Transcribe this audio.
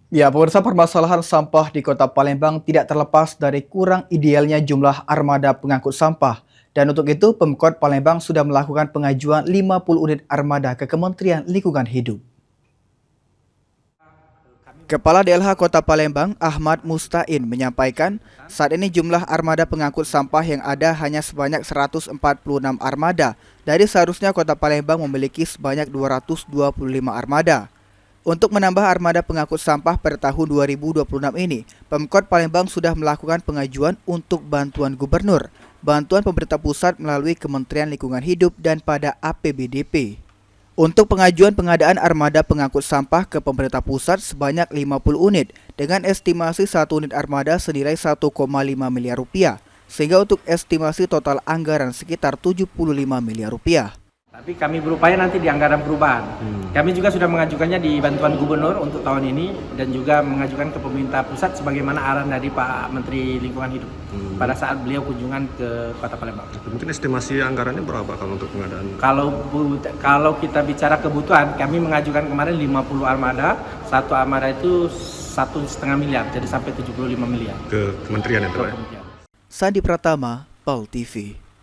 Ya, pemirsa, permasalahan sampah di Kota Palembang tidak terlepas dari kurang idealnya jumlah armada pengangkut sampah. Dan untuk itu, Pemkot Palembang sudah melakukan pengajuan 50 unit armada ke Kementerian Lingkungan Hidup. Kepala DLH Kota Palembang, Ahmad Mustain, menyampaikan saat ini jumlah armada pengangkut sampah yang ada hanya sebanyak 146 armada. Dari seharusnya Kota Palembang memiliki sebanyak 225 armada. Untuk menambah armada pengangkut sampah pada tahun 2026 ini, Pemkot Palembang sudah melakukan pengajuan untuk bantuan gubernur, bantuan pemerintah pusat melalui Kementerian Lingkungan Hidup dan pada APBDP. Untuk pengajuan pengadaan armada pengangkut sampah ke pemerintah pusat sebanyak 50 unit dengan estimasi 1 unit armada senilai 1,5 miliar rupiah, sehingga untuk estimasi total anggaran sekitar 75 miliar rupiah. Tapi kami berupaya nanti di anggaran perubahan. Kami juga sudah mengajukannya di bantuan gubernur untuk tahun ini dan juga mengajukan ke pemerintah pusat sebagaimana arahan dari Pak Menteri Lingkungan Hidup pada saat beliau kunjungan ke Kota Palembang. Mungkin estimasi anggarannya berapa kalau untuk pengadaan? Kalau kita bicara kebutuhan, kami mengajukan kemarin 50 armada, satu armada itu 1,5 miliar, jadi sampai 75 miliar. Ke kementerian itu, Pak? Sandi Pratama, PAL TV.